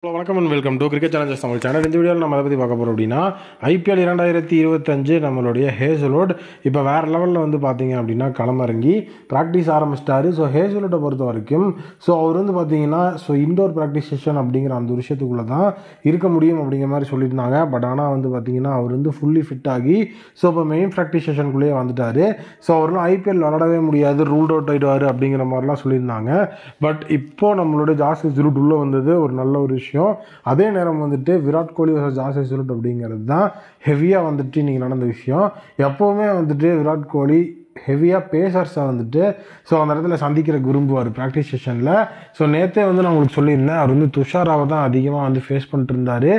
வணக்கம் and welcome to cricket Challengers Tamil channel. இந்த வீடியோவில் நம்ம அதை பற்றி பார்க்க போகிறோம் அப்படின்னா IPL 2025 நம்மளுடைய ஹேசல்வுட் இப்போ வேறு லெவலில் வந்து பார்த்தீங்க அப்படின்னா களமிறங்கி ப்ராக்டிஸ் ஆரம்பிச்சிட்டாரு. ஸோ ஹேசல்வுட்டை பொறுத்த வரைக்கும் அவர் வந்து பார்த்தீங்கன்னா இண்டோர் ப்ராக்டிஸ் செஷன் அப்படிங்கிற அந்த ஒரு விஷயத்துக்குள்ளே தான் இருக்க முடியும் அப்படிங்கிற மாதிரி சொல்லியிருந்தாங்க. பட் ஆனால் வந்து பார்த்தீங்கன்னா அவர் வந்து ஃபுல்லி ஃபிட் ஆகி இப்போ மெயின் ப்ராக்டிஸ் செஷனுக்குள்ளேயே வந்துட்டார். அவரெலாம் IPL விளாடவே முடியாது, ரூல்ட் அவுட் ஆகிடுவார் அப்படிங்கிற மாதிரிலாம் சொல்லியிருந்தாங்க. பட் இப்போது நம்மளுடைய ஜாஸ் ஹேசல்வுட் உள்ளே வந்தது ஒரு நல்ல ஒரு விஷயம். அதே நேரம் வந்துட்டு விராட் கோலி வர்சஸ் ஜாஸ் ஹேசல்வுட் அப்படிங்கிறது தான் ஹெவியாக வந்துட்டு இன்றைக்கி நடந்த விஷயம். எப்போவுமே வந்துட்டு விராட் கோலி ஹெவியாக பேசர்ஸை வந்துட்டு அந்த இடத்துல சந்திக்கிற விரும்புவார் ப்ராக்டிஸ் செஷனில். நேற்றே வந்து நான் உங்களுக்கு சொல்லியிருந்தேன், அவர் வந்து துஷாராவை தான் அதிகமாக வந்து ஃபேஸ் பண்ணிட்டு இருந்தார்.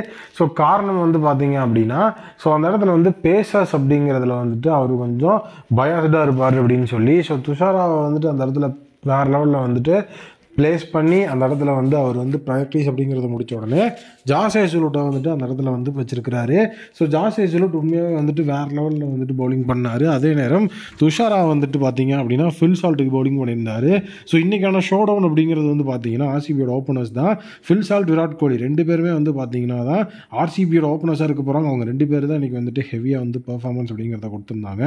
காரணம் வந்து பார்த்தீங்க அப்படின்னா அந்த இடத்துல வந்து பேசர்ஸ் அப்படிங்கிறதுல வந்துட்டு அவர் கொஞ்சம் பயாஸ்டாக இருப்பார் அப்படின்னு சொல்லி துஷாராவை வந்துட்டு அந்த இடத்துல வேறு லெவலில் வந்துட்டு பிளேஸ் பண்ணி அந்த இடத்துல வந்து அவர் வந்து ப்ராக்டிஸ் அப்படிங்கிறத முடித்த உடனே ஜாஸ் ஹேசல்வுட்டை வந்துட்டு அந்த இடத்துல வந்து வச்சிருக்கிறாரு. ஜாஸ் ஹேசல்வுட் உண்மையாகவே வந்துட்டு வேறு லெவலில் வந்துட்டு பவுலிங் பண்ணார். அதே நேரம் துஷாரா வந்துட்டு பார்த்தீங்க அப்படின்னா ஃபில் சால்ட்டுக்கு பவுலிங் பண்ணியிருந்தார். இன்றைக்கான ஷோ டவுன் அப்படிங்கிறது வந்து பார்த்தீங்கன்னா RCBயோட ஓப்பனர்ஸ் தான். ஃபில் சால்ட், விராட் கோலி ரெண்டு பேருமே வந்து பார்த்தீங்கன்னா தான் RCBயோட ஓப்பனர்ஸாக இருக்க போகிறாங்க. அவங்க ரெண்டு பேர் தான் இன்றைக்கி வந்துட்டு ஹெவியாக வந்து பர்ஃபார்மன்ஸ் அப்படிங்கிறத கொடுத்துருந்தாங்க.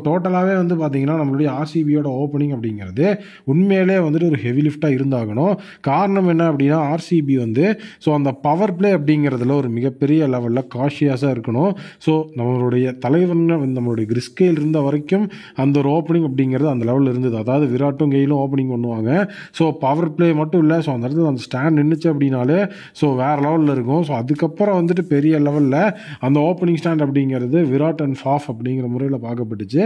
டோட்டலாகவே வந்து பார்த்தீங்கன்னா நம்மளுடைய RCBயோட ஓப்பனிங் அப்படிங்கிறது உண்மையிலே வந்துட்டு ஒரு ஹெவி லிஃப்டாக இருந்தாகணும். காரணம் என்ன அப்படின்னா RCB வந்து அந்த பவர் பிளே அப்படிங்கிறதுல ஒரு மிகப்பெரிய லெவலில் காஷியஸாக இருக்கணும். நம்மளுடைய தலைவர் நம்மளுடைய கிறிஸ்கேல் இருந்த வரைக்கும் அந்த ஒரு ஓப்பனிங் அப்படிங்கிறது அந்த லெவலில் இருந்தது. அதாவது விராட்டும் கெயிலும் ஓப்பனிங் பண்ணுவாங்க. பவர் பிளே மட்டும் இல்லை, அந்த இடத்துல அந்த ஸ்டாண்ட் நின்றுச்சு அப்படின்னாலே வேறு லெவலில் இருக்கும். அதுக்கப்புறம் வந்துட்டு பெரிய லெவலில் அந்த ஓப்பனிங் ஸ்டாண்ட் அப்படிங்கிறது விராட் அண்ட் ஃபாஃப் அப்படிங்கிற முறையில் பார்க்கப்பட்டுச்சு.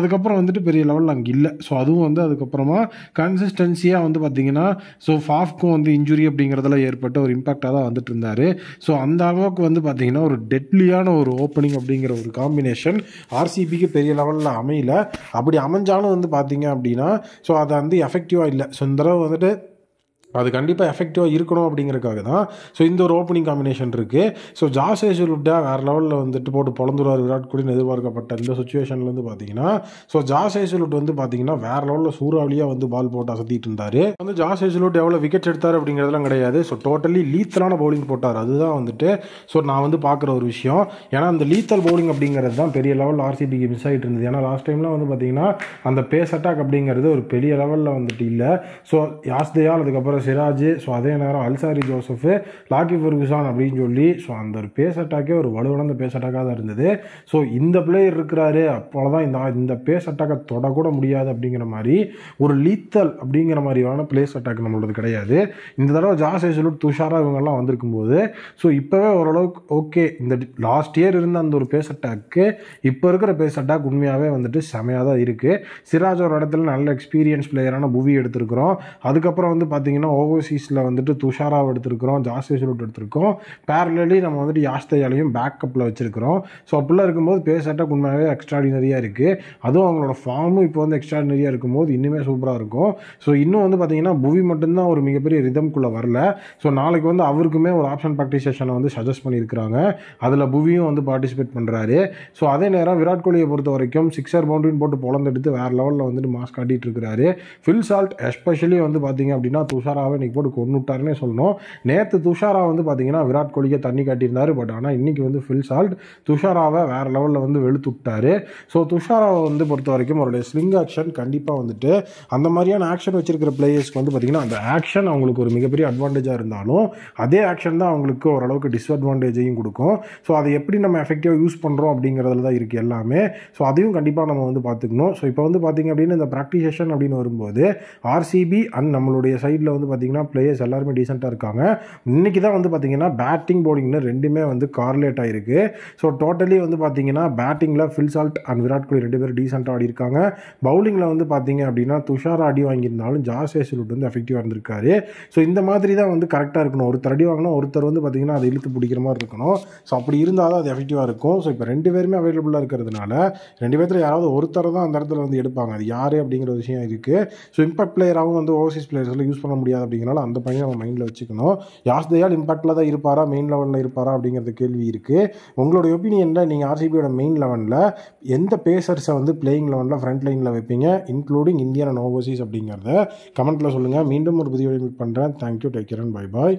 அதுக்கப்புறம் வந்துட்டு பெரிய லெவலில் அங்கே இல்லை. அதுவும் வந்து அதுக்கப்புறமா கன்சிஸ்டன்சியாக வந்து பார்த்திங்கன்னா ஃபாஃப்க்கும் வந்து இன்ஜுரி அப்படிங்கிறதுல ஏற்பட்ட ஒரு இம்பாக்டாக தான் வந்துட்டு இருந்தார். அந்த அளவுக்கு வந்து பார்த்தீங்கன்னா ஒரு டெட்லியான ஒரு ஓப்பனிங் அப்படிங்கிற ஒரு காம்பினேஷன் RCBக்கு பெரிய லெவலில் அமையல. அப்படி அமைஞ்சாலும் வந்து பார்த்தீங்க அப்படின்னா அதை வந்து எஃபெக்டிவாக இல்லை. இந்த தடவை வந்துட்டு அது கண்டிப்பாக எஃபெக்டிவாக இருக்கணும் அப்படிங்கிறதுக்காக தான் இந்த ஒரு ஓப்பனிங் காம்பினேஷன் இருக்குது. ஜாஸ் ஹேசல்வுட்டை வேறு லெவலில் வந்துட்டு போட்டு பொழந்துருவார் விராட் கோலின்னு எதிர்பார்க்கப்பட்ட இந்த சுச்சுவேஷனில் வந்து பார்த்தீங்கன்னா ஜாஸ் ஹேசல்வுட் வந்து பார்த்தீங்கன்னா வேறு லெவலில் சூறாவளியாக வந்து பால் போட்டு அசத்திட்டு இருந்தார். வந்து ஜாஸ் ஹேசல்வுட் எவ்வளோ விக்கெட்ஸ் எடுத்தார் அப்படிங்கிறதுலாம் கிடையாது. டோட்டலி லீத்தலான பவுலிங் போட்டார். அதுதான் வந்துட்டு நான் வந்து பார்க்குற ஒரு விஷயம். ஏன்னா அந்த லீத்தல் பவுலிங் அப்படிங்கிறது தான் பெரிய லெவலில் RCBக்கு மிஸ் ஆகிட்டு இருந்தது. ஏன்னா லாஸ்ட் டைம்லாம் வந்து பார்த்தீங்கன்னா அந்த பேஸ் அட்டாக் அப்படிங்கிறது ஒரு பெரிய லெவலில் வந்துட்டு இல்லை. யாஸ்தயால், அதுக்கப்புறம் சிராஜ், அதே நேரம் அல்சாரி ஜோசப், லாக்கி ஃபெர்குசான் அப்படின்னு சொல்லி அந்த ஒரு பேஸ் அட்டாக்கே ஒரு வலுவான பேஸ் அட்டாக்காக தான் இருந்தது. இந்த பிளேயர் இருக்கிறாரு, அப்போதான் இந்த பேஸ் அட்டாக்கை தொடக்கூட முடியாது அப்படிங்கிற மாதிரி ஒரு லீத்தல் அப்படிங்கிற மாதிரியான பிளேஸ் அட்டாக் நம்மளது கிடையாது. இந்த தடவை ஜாஸ் ஹேசல்வுட், துஷாரா இவங்கெல்லாம் வந்திருக்கும் போது இப்போவே ஓரளவுக்கு ஓகே. இந்த லாஸ்ட் இயர் இருந்த அந்த ஒரு பேஸ் அட்டாக்கு இப்போ இருக்கிற பேஸ் அட்டாக் உண்மையாகவே வந்துட்டு செமையாக தான் இருக்குது. சிராஜ் ஒரு இடத்துல நல்ல எக்ஸ்பீரியன்ஸ் பிளேயரான புவி எடுத்திருக்கிறோம். அதுக்கப்புறம் வந்து பார்த்தீங்கன்னா ஓவர்சீஸில் வந்துட்டு துஷாராவை எடுத்திருக்கிறோம், ஜாஸ் ஹேசல்வுட் எடுத்திருக்கோம். பேரலி நம்ம வந்துட்டு யாஸ்தயாலையும் பேக்கப்பில் வச்சிருக்கிறோம். அப்படிலாம் இருக்கும்போது பேஸ் அட்டாக் உண்மையாகவே எக்ஸ்ட்ராடினரியாக இருக்குது. அதுவும் அவங்களோட ஃபார்மும் இப்போ வந்து எக்ஸ்ட்ராடினரியாக இருக்கும்போது இன்னுமே சூப்பராக இருக்கும். இன்னும் வந்து பார்த்தீங்கன்னா புவி மட்டும்தான் ஒரு மிகப்பெரிய ரிதம்குள்ளே வரல. நாளைக்கு வந்து அவருக்குமே ஒரு ஆப்ஷன் ப்ராக்டிஸ் செஷனை வந்து சஜஸ்ட் பண்ணியிருக்கிறாங்க. அதில் புவியும் வந்து பார்ட்டிசிபேட் பண்ணுறாரு. அதே நேரம் விராட் கோலியை பொறுத்த வரைக்கும் சிக்ஸர் பவுண்டரின்னு போட்டு பொழந்தெடுத்து வேறு லெவலில் வந்துட்டு மாஸ் காட்டிகிட்டு இருக்கிறாரு. ஃபில் சால்ட் எஸ்பெஷலி வந்து பார்த்தீங்க அப்படின்னா துஷாராவை இன்னைக்கு போட்டு கொண்டு விட்டாருன்னே சொல்லணும். நேற்று துஷாரா வந்து பார்த்தீங்கன்னா விராட் கோலிக்கு தண்ணி காட்டியிருந்தாரு. பட் ஆனால் இன்னைக்கு வந்து ஃபில் சால்ட் துஷாராவை வேறு லெவலில் வந்து வெளுத்து விட்டாரு. துஷாராவை வந்து பொறுத்த வரைக்கும் அவருடைய ஸ்லிங் ஆக்ஷன் கண்டிப்பாக வந்துட்டு அந்த மாதிரியான ஆக்ஷன் வச்சிருக்கிற பிளேயர்ஸ்க்கு வந்து பார்த்தீங்கன்னா அந்த ஆக்ஷன் அவங்களுக்கு ஒரு மிகப்பெரிய அட்வான்டேஜாக இருந்தாலும் அதே ஆக்ஷன் தான் அவங்களுக்கு ஓரளவுக்கு டிஸ்அட்வான்டேஜையும் கொடுக்கும். அதை எப்படி நம்ம எஃபெக்டிவாக யூஸ் பண்ணுறோம் அப்படிங்கிறதுல தான் இருக்குது எல்லாமே. அதையும் கண்டிப்பாக நம்ம வந்து பார்த்துக்கணும். இப்போ வந்து பார்த்தீங்க அப்படின்னு இந்த ப்ராக்டிஸ் செஷன் அப்படின்னு வரும்போது RCB அண்ட் நம்மளுடைய சைடில் வந்து பார்த்தீங்கன்னா பிளேயர்ஸ் எல்லாருமே டீசெண்டாக இருக்காங்க. இன்றைக்கி தான் வந்து பார்த்தீங்கன்னா பேட்டிங் பவுலிங்னு ரெண்டுமே வந்து கார்லேட் ஆகிருக்கு. டோட்டலி வந்து பார்த்தீங்கன்னா பேட்டிங்கில் Phil Salt and Virat Kohli ரெண்டு பேரும் டீசெண்டாக ஆடி இருக்காங்க. பவுலிங்கில் வந்து பார்த்தீங்க அப்படின்னா துஷாரா அடி வாங்கியிருந்தாலும் ஜாஸ் ஹேசல்வுட் வந்து எஃபெக்டிவாக இருந்திருக்காரு. இந்த மாதிரி தான் வந்து கரெக்டாக இருக்கணும். ஒருத்தர் அடி வாங்கினா ஒருத்தர் வந்து பார்த்தீங்கன்னா அதை இழுத்து பிடிக்கிற மாதிரி இருக்கணும். அப்படி இருந்தால் தான் அது எஃபெக்டிவாக இருக்கும். இப்போ ரெண்டு பேருமே அவைலபிளாக இருக்கிறதுனால ரெண்டு பேர்த்துல யாராவது ஒருத்தர் தான் அந்த இடத்துல வந்து எடுப்பாங்க. அது யார் அப்படிங்கிற விஷயம் இருக்குது. இம்பாக்ட் பிளேயராகவும் வந்து ஓவர்சீஸ் பிளேயர்ஸில் யூஸ் பண்ண முடியாது அப்படிங்கிறனால அந்த பையன் நம்ம மைண்டில் வச்சுக்கணும். யாஸ்தயால் இம்பாக்டில் தான் இருப்பாரா, மெயின் லெவலில் இருப்பாரா அப்படிங்கிறது கேள்வி இருக்குது. உங்களோட ஒப்பீனியனில் நீங்கள் RCBயோட மெயின் லெவனில் எந்த பேசர்ஸை வந்து பிளேயிங் லெவனில் ஃப்ரண்ட் லைனில் வைப்பீங்க, இன்க்ளூடிங் இந்தியன் அண்ட் ஓவர்சீஸ் அப்படிங்கிறத கமெண்ட்டில் சொல்லுங்கள். மீண்டும் ஒரு புதிய வீடியோ மீட் பண்ணுறேன். Thank you, take care and bye bye.